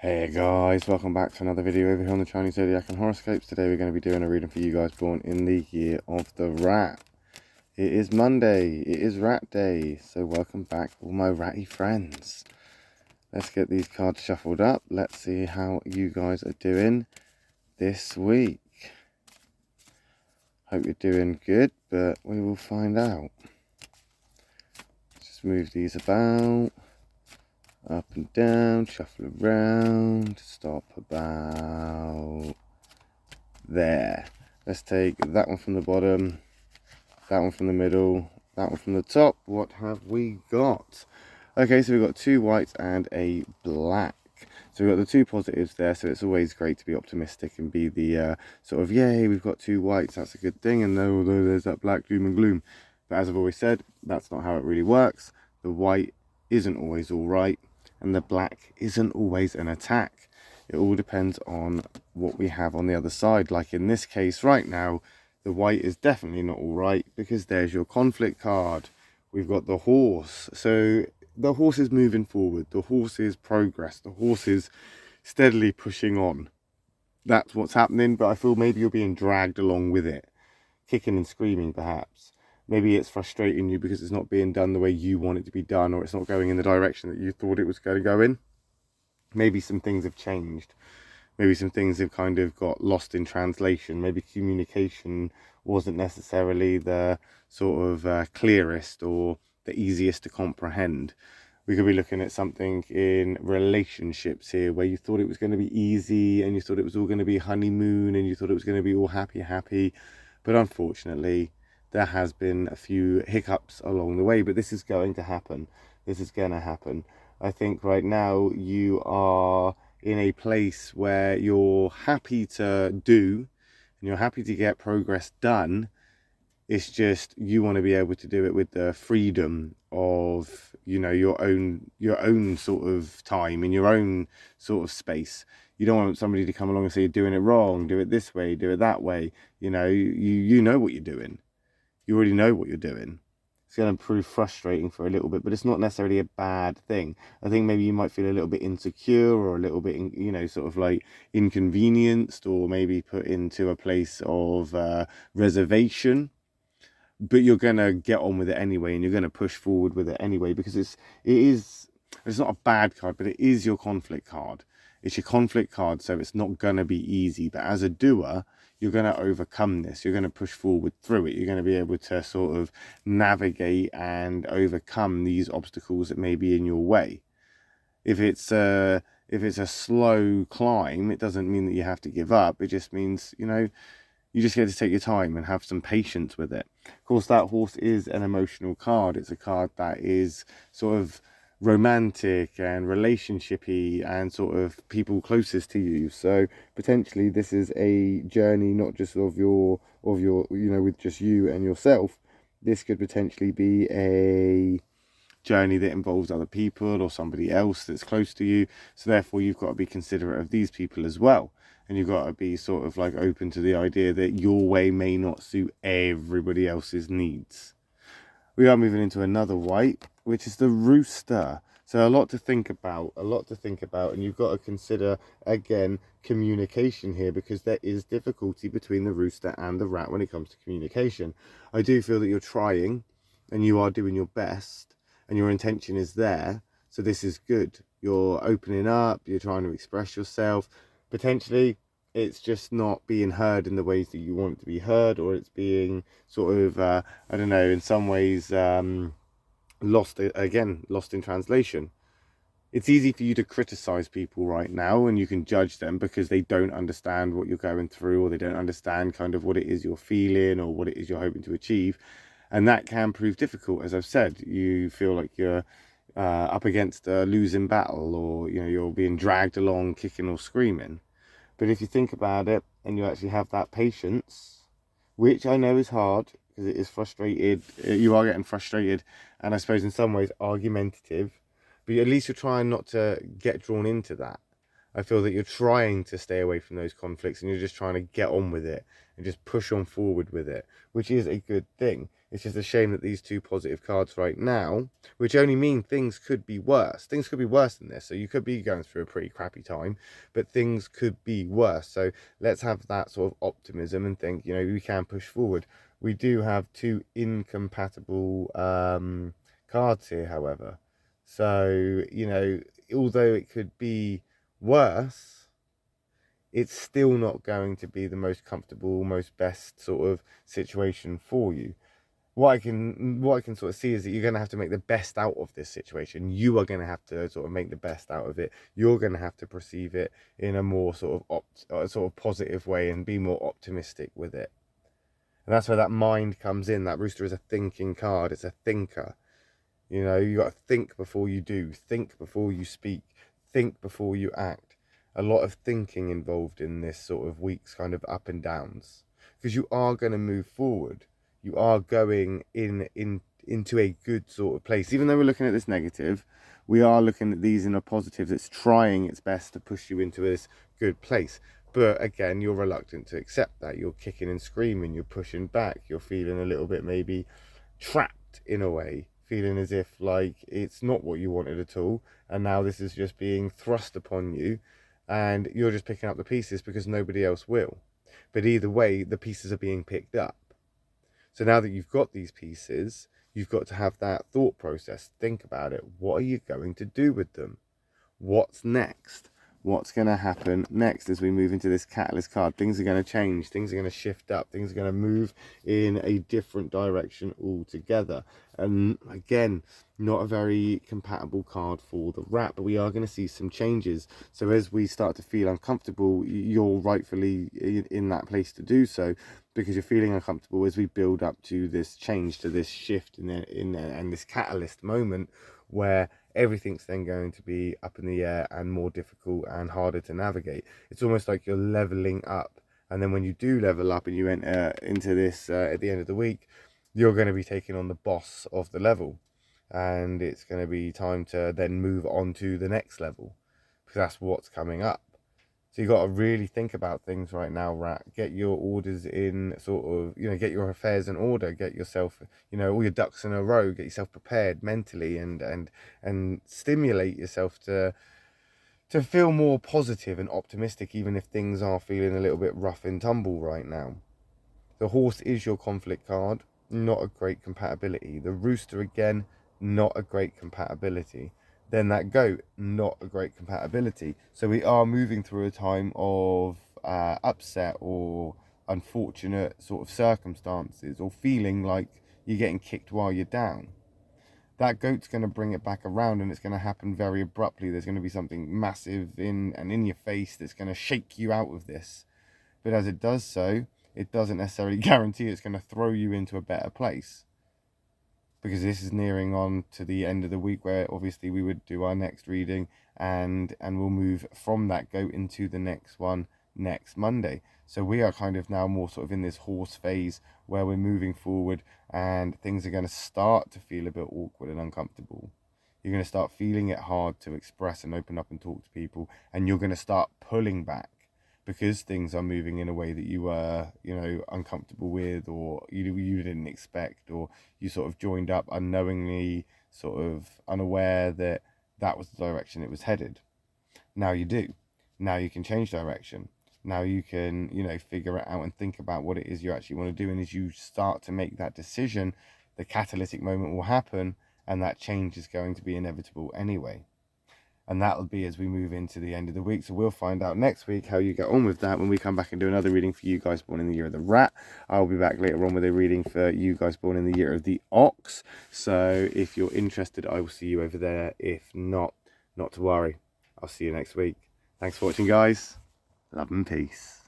Hey guys, welcome back to another video over here on the Chinese Zodiac and Horoscopes. Today we're going to be doing a reading for you guys born in the year of the rat. It is Monday, it is rat day, so welcome back all my ratty friends. Let's get these cards shuffled up. Let's see how you guys are doing this week. Hope you're doing good, but we will find out. Just move these about. Up and down, shuffle around, stop about there. Let's take that one from the bottom, that one from the middle, that one from the top. What have we got? Okay, so we've got two whites and a black. So we've got the two positives there, so it's always great to be optimistic and be the sort of, yay, we've got two whites, that's a good thing, and although there's that black doom and gloom. But as I've always said, that's not how it really works. The white isn't always all right, and the black isn't always an attack. It all depends on what we have on the other side. Like in this case right now, the white is definitely not all right because there's your conflict card. We've got the horse. So the horse is moving forward. The horse is progress. The horse is steadily pushing on. That's what's happening, but I feel maybe you're being dragged along with it. Kicking and screaming perhaps. Maybe it's frustrating you because it's not being done the way you want it to be done, or it's not going in the direction that you thought it was going to go in. Maybe some things have changed. Maybe some things have kind of got lost in translation. Maybe communication wasn't necessarily the sort of clearest or the easiest to comprehend. We could be looking at something in relationships here where you thought it was going to be easy and you thought it was all going to be honeymoon and you thought it was going to be all happy. But unfortunately, there has been a few hiccups along the way, but this is going to happen. This is going to happen. I think right now you are in a place where you're happy to do and you're happy to get progress done. It's just you want to be able to do it with the freedom of, you know, your own sort of time in your own sort of space. You don't want somebody to come along and say you're doing it wrong, do it this way, do it that way. You know, you know what you're doing. You already know what you're doing. It's going to prove frustrating for a little bit, but it's not necessarily a bad thing. I think maybe you might feel a little bit insecure or a little bit, you know, sort of like inconvenienced or maybe put into a place of reservation. But you're going to get on with it anyway, and you're going to push forward with it anyway, because it's not a bad card, but it is your conflict card. It's your conflict card, so it's not going to be easy. But as a doer, you're going to overcome this. You're going to push forward through it. You're going to be able to sort of navigate and overcome these obstacles that may be in your way. If it's a slow climb, it doesn't mean that you have to give up. It just means, you know, you just get to take your time and have some patience with it. Of course, that horse is an emotional card. It's a card that is sort of romantic and relationshipy and sort of people closest to you. So potentially this is a journey not just of your you know, with just you and yourself. This could potentially be a journey that involves other people or somebody else that's close to you. So therefore you've got to be considerate of these people as well. And you've got to be sort of like open to the idea that your way may not suit everybody else's needs. We are moving into another white, which is the rooster. So a lot to think about, and you've got to consider, again, communication here, because there is difficulty between the rooster and the rat when it comes to communication. I do feel that you're trying, and you are doing your best, and your intention is there, so this is good. You're opening up, you're trying to express yourself. Potentially, it's just not being heard in the ways that you want it to be heard, or it's being sort of, I don't know, in some ways lost in translation. It's easy for you to criticize people right now, and you can judge them because they don't understand what you're going through, or they don't understand kind of what it is you're feeling or what it is you're hoping to achieve. And that can prove difficult. As I've said, you feel like you're up against a losing battle, or, you know, you're being dragged along kicking or screaming. But if you think about it and you actually have that patience, which I know is hard because it is frustrated, you are getting frustrated and I suppose in some ways argumentative, but at least you're trying not to get drawn into that. I feel that you're trying to stay away from those conflicts and you're just trying to get on with it and just push on forward with it, which is a good thing. It's just a shame that these two positive cards right now, which only mean things could be worse. Things could be worse than this. So you could be going through a pretty crappy time, but things could be worse. So let's have that sort of optimism and think, you know, we can push forward. We do have two incompatible cards here, however. So, you know, although it could be worse, it's still not going to be the most comfortable, most best sort of situation for you. What I can sort of see is that you're going to have to make the best out of this situation. You are going to have to sort of make the best out of it. You're going to have to perceive it in a more sort of positive way and be more optimistic with it. And that's where that mind comes in. That rooster is a thinking card. It's a thinker. You know, you got to think before you do, think before you speak, think before you act. A lot of thinking involved in this sort of week's kind of up and downs, because you are going to move forward. You are going into a good sort of place. Even though we're looking at this negative, we are looking at these in a positive that's trying its best to push you into this good place. But again, you're reluctant to accept that. You're kicking and screaming, you're pushing back, you're feeling a little bit maybe trapped in a way, feeling as if like it's not what you wanted at all, and now this is just being thrust upon you, and you're just picking up the pieces because nobody else will. But either way, the pieces are being picked up. So now that you've got these pieces, you've got to have that thought process. Think about it. What are you going to do with them? What's next? What's going to happen next as we move into this catalyst card? Things are going to change. Things are going to shift up. Things are going to move in a different direction altogether. And again, not a very compatible card for the rat, but we are going to see some changes. So as we start to feel uncomfortable, you're rightfully in that place to do so, because you're feeling uncomfortable as we build up to this change, to this shift and this catalyst moment where everything's then going to be up in the air and more difficult and harder to navigate. It's almost like you're leveling up, and then when you do level up and you enter into this at the end of the week, you're going to be taking on the boss of the level, and it's going to be time to then move on to the next level, because that's what's coming up. So you got to really think about things right now, rat. Get your orders in, sort of, you know, get your affairs in order. Get yourself, you know, all your ducks in a row. Get yourself prepared mentally, and stimulate yourself to feel more positive and optimistic, even if things are feeling a little bit rough and tumble right now. The horse is your conflict card. Not a great compatibility. The rooster, again, not a great compatibility. Then that goat, not a great compatibility. So we are moving through a time of upset or unfortunate sort of circumstances, or feeling like you're getting kicked while you're down. That goat's going to bring it back around, and it's going to happen very abruptly. There's going to be something massive in your face that's going to shake you out of this. But as it does so, it doesn't necessarily guarantee it's going to throw you into a better place, because this is nearing on to the end of the week, where obviously we would do our next reading, and we'll move from that goat into the next one next Monday. So we are kind of now more sort of in this horse phase where we're moving forward, and things are going to start to feel a bit awkward and uncomfortable. You're going to start feeling it hard to express and open up and talk to people, and you're going to start pulling back, because things are moving in a way that you were, you know, uncomfortable with, or you didn't expect, or you sort of joined up unknowingly, sort of unaware that that was the direction it was headed. Now you do. Now you can change direction. Now you can, you know, figure it out and think about what it is you actually want to do. And as you start to make that decision, the catalytic moment will happen, and that change is going to be inevitable anyway. And that'll be as we move into the end of the week. So we'll find out next week how you get on with that when we come back and do another reading for you guys born in the year of the rat. I'll be back later on with a reading for you guys born in the year of the ox. So if you're interested, I will see you over there. If not, not to worry. I'll see you next week. Thanks for watching, guys. Love and peace.